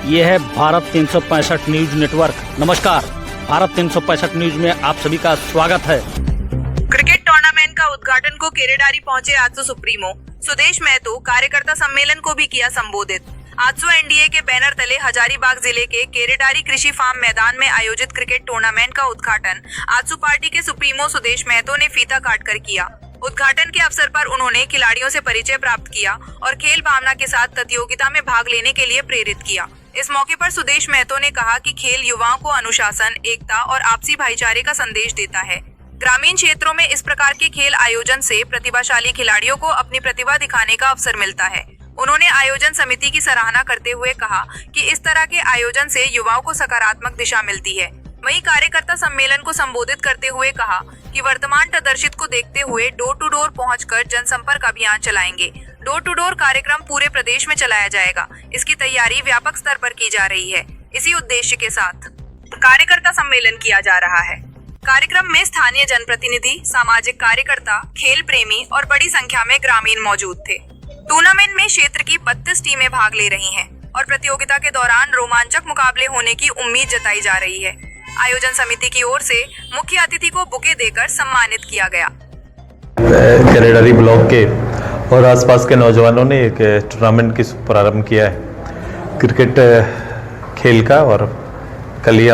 ये है Bharat 365 news network. नमस्कार, भारत 365 न्यूज में आप सभी का स्वागत है। क्रिकेट टूर्नामेंट का उद्घाटन को केरेडारी पहुंचे आजसू सुप्रीमो सुदेश महतो कार्यकर्ता सम्मेलन को भी किया संबोधित। आजसू एनडीए के बैनर तले हजारीबाग जिले के केरेडारी कृषि फार्म मैदान में आयोजित क्रिकेट टूर्नामेंट का उद्घाटन आजसू पार्टी के सुप्रीमो सुदेश महतो ने फीता काटकर किया। उद्घाटन के अवसर पर उन्होंने खिलाड़ियों से परिचय प्राप्त किया और खेल भावना के साथ प्रतियोगिता में भाग लेने के लिए प्रेरित किया। इस मौके पर सुदेश महतो ने कहा कि खेल युवाओं को अनुशासन, एकता और आपसी भाईचारे का संदेश देता है। ग्रामीण क्षेत्रों में इस प्रकार के खेल आयोजन से प्रतिभाशाली खिलाड़ियों को अपनी प्रतिभा दिखाने का अवसर मिलता है। उन्होंने आयोजन समिति की सराहना करते हुए कहा कि इस तरह के आयोजन से युवाओं को सकारात्मक दिशा मिलती है। वहीं कार्यकर्ता सम्मेलन को संबोधित करते हुए कहा कि वर्तमान प्रदर्शित को देखते हुए डोर टू डोर पहुंचकर जनसंपर्क अभियान चलाएंगे। डोर टू डोर कार्यक्रम पूरे प्रदेश में चलाया जाएगा। इसकी तैयारी व्यापक स्तर पर की जा रही है। इसी उद्देश्य के साथ कार्यकर्ता सम्मेलन किया जा रहा है। कार्यक्रम में स्थानीय जनप्रतिनिधि, सामाजिक कार्यकर्ता, खेल प्रेमी और बड़ी संख्या में ग्रामीण मौजूद थे। टूर्नामेंट में क्षेत्र की 32 टीमें भाग ले रही हैं और प्रतियोगिता के दौरान रोमांचक मुकाबले होने की उम्मीद जताई जा रही है। आयोजन समिति की ओर से मुख्य अतिथि को बुके देकर सम्मानित किया गया। केरेडारी ब्लॉक के और आसपास के नौजवानों ने एक टूर्नामेंट की प्रारंभ किया है क्रिकेट खेल का, और कल ही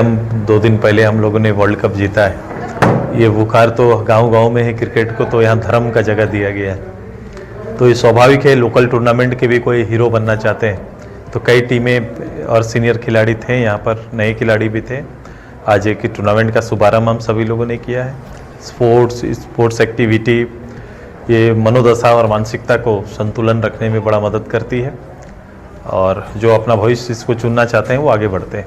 2 दिन पहले हम लोगों ने वर्ल्ड कप जीता है। ये बुखार तो गांव-गांव में है, क्रिकेट को तो यहाँ धर्म का जगह दिया गया है। तो ये स्वाभाविक है, लोकल टूर्नामेंट के भी कोई हीरो बनना चाहते हैं। तो कई टीमें और सीनियर खिलाड़ी थे, यहाँ पर नए खिलाड़ी भी थे। आज एक टूर्नामेंट का शुभारंभ हम सभी लोगों ने किया है। स्पोर्ट्स एक्टिविटी ये मनोदशा और मानसिकता को संतुलन रखने में बड़ा मदद करती है, और जो अपना भविष्य इसको चुनना चाहते हैं वो आगे बढ़ते हैं।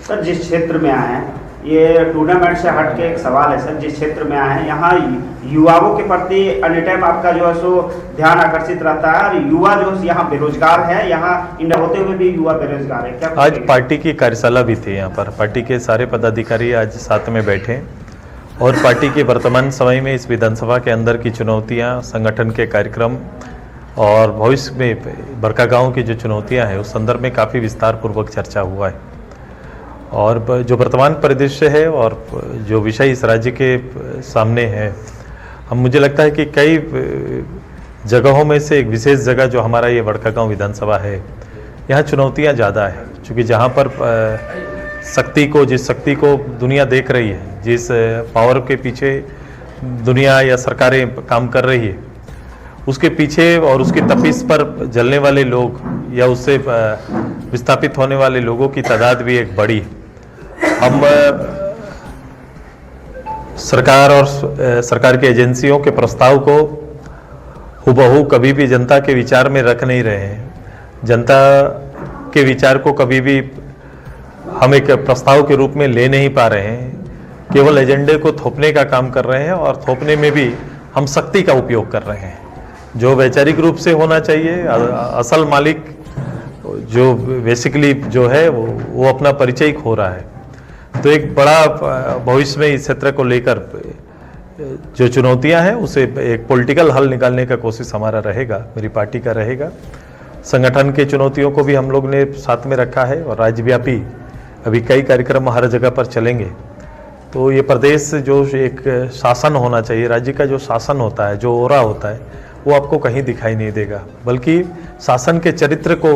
सर, जिस क्षेत्र में आए हैं, ये टूर्नामेंट से हट के एक सवाल है सर, जिस क्षेत्र में आए हैं यहाँ युवाओं के प्रति एनी टाइम आपका जो है सो ध्यान आकर्षित रहता है, और युवा जो यहाँ बेरोजगार है, यहाँ इंडिया होते हुए भी युवा बेरोजगार है। क्या आज पार्टी की कार्यशाला भी थी यहाँ पर। पार्टी के सारे पदाधिकारी आज साथ में बैठे और पार्टी के वर्तमान समय में इस विधानसभा के अंदर की चुनौतियाँ, संगठन के कार्यक्रम और भविष्य में बड़कागांव की जो चुनौतियाँ हैं उस संदर्भ में काफ़ी विस्तार पूर्वक चर्चा हुआ है। और जो वर्तमान परिदृश्य है और जो विषय इस राज्य के सामने है, मुझे लगता है कि कई जगहों में से एक विशेष जगह जो हमारा ये बड़कागांव विधानसभा है, यहाँ चुनौतियाँ ज़्यादा है। क्योंकि जहाँ पर जिस शक्ति को दुनिया देख रही है, जिस पावर के पीछे दुनिया या सरकारें काम कर रही है, उसके पीछे और उसकी तपिश पर जलने वाले लोग या उससे विस्थापित होने वाले लोगों की तादाद भी एक बड़ी है। हम सरकार और सरकार की एजेंसियों के प्रस्ताव को हुबहू कभी भी जनता के विचार में रख नहीं रहे हैं। जनता के विचार को कभी भी हम एक प्रस्ताव के रूप में ले नहीं पा रहे हैं। केवल एजेंडे को थोपने का काम कर रहे हैं, और थोपने में भी हम शक्ति का उपयोग कर रहे हैं, जो वैचारिक रूप से होना चाहिए। असल मालिक जो बेसिकली जो है वो अपना परिचय खो रहा है। तो एक बड़ा भविष्य में इस क्षेत्र को लेकर जो चुनौतियां हैं उसे एक पॉलिटिकल हल निकालने का कोशिश हमारा रहेगा, मेरी पार्टी का रहेगा। संगठन के चुनौतियों को भी हम लोग ने साथ में रखा है, और राज्यव्यापी अभी कई कार्यक्रम हर जगह पर चलेंगे। तो ये प्रदेश जो एक शासन होना चाहिए, राज्य का जो शासन होता है, जो ओरा होता है, वो आपको कहीं दिखाई नहीं देगा, बल्कि शासन के चरित्र को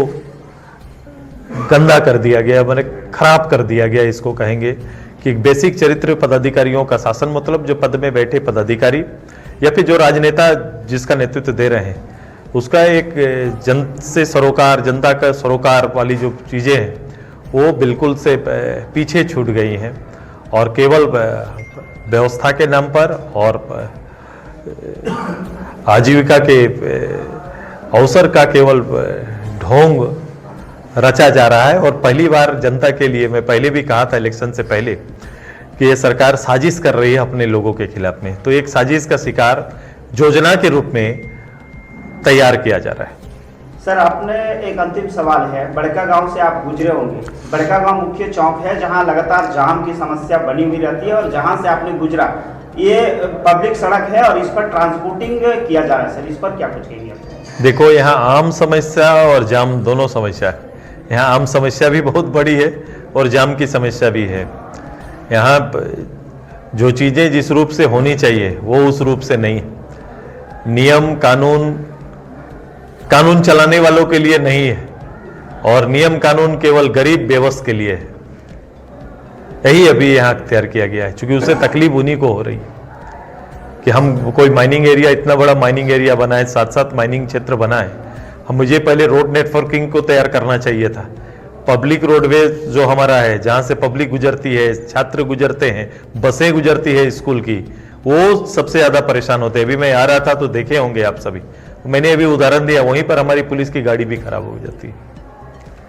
गंदा कर दिया गया, मैंने खराब कर दिया गया। इसको कहेंगे कि बेसिक चरित्र पदाधिकारियों का शासन, मतलब जो पद में बैठे पदाधिकारी या फिर जो राजनेता जिसका नेतृत्व दे रहे हैं, उसका एक जन से सरोकार, जनता का सरोकार वाली जो चीज़ें हैं वो बिल्कुल से पीछे छूट गई हैं, और केवल व्यवस्था के नाम पर और आजीविका के अवसर का केवल ढोंग रचा जा रहा है। और पहली बार जनता के लिए, मैं पहले भी कहा था इलेक्शन से पहले, कि ये सरकार साजिश कर रही है अपने लोगों के खिलाफ में। तो एक साजिश का शिकार योजना के रूप में तैयार किया जा रहा है। सर, आपने एक अंतिम सवाल है, बड़कागांव से आप गुजरे होंगे। बड़कागांव मुख्य चौक है जहां लगातार जाम की समस्या बनी हुई रहती है, और जहां से आपने गुजरा ये पब्लिक सड़क है और इस पर ट्रांसपोर्टिंग किया जा रहा है। सर, इस पर क्या कुछ कहेंगे? देखो, यहाँ आम समस्या और जाम दोनों समस्या है। यहाँ आम समस्या भी बहुत बड़ी है और जाम की समस्या भी है। यहाँ जो चीज़ें जिस रूप से होनी चाहिए वो उस रूप से नहीं है। नियम कानून चलाने वालों के लिए नहीं है और नियम कानून केवल गरीब बेबस के लिए है। यही अभी यहाँ अख्तियार किया गया है, क्योंकि उससे तकलीफ उन्हीं को हो रही है कि हम कोई माइनिंग एरिया, इतना बड़ा माइनिंग एरिया बनाए, साथ साथ माइनिंग क्षेत्र बनाए। हम मुझे पहले रोड नेटवर्किंग को तैयार करना चाहिए था। पब्लिक रोडवेज जो हमारा है, जहाँ से पब्लिक गुजरती है, छात्र गुजरते हैं, बसें गुजरती है स्कूल की, वो सबसे ज़्यादा परेशान होते हैं। अभी मैं आ रहा था तो देखे होंगे आप सभी, मैंने अभी उदाहरण दिया, वहीं पर हमारी पुलिस की गाड़ी भी खराब हो जाती है।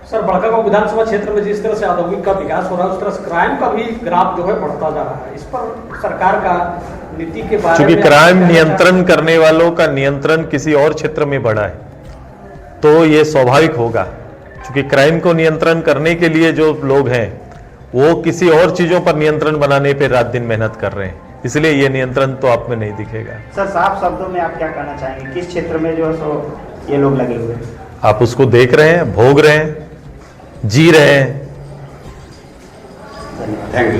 सर, बड़कागांव विधानसभा क्षेत्र में जिस तरह से औद्योगिक का विकास हो रहा है, उस तरह से क्राइम का भी ग्राफ जो है बढ़ता जा रहा है। इस पर सरकार का नीति के बारे में, क्योंकि क्राइम नियंत्रण करने वालों का नियंत्रण किसी और क्षेत्र में बढ़ा है तो ये स्वाभाविक होगा। क्योंकि क्राइम को नियंत्रण करने के लिए जो लोग हैं वो किसी और चीजों पर नियंत्रण बनाने पे रात दिन मेहनत कर रहे हैं, इसलिए ये नियंत्रण तो आप में नहीं दिखेगा। सर, साफ शब्दों में आप क्या कहना चाहेंगे, किस क्षेत्र में जो है सो ये लोग लगे हुए हैं? आप उसको देख रहे हैं, भोग रहे हैं, जी रहे हैं। Thank you.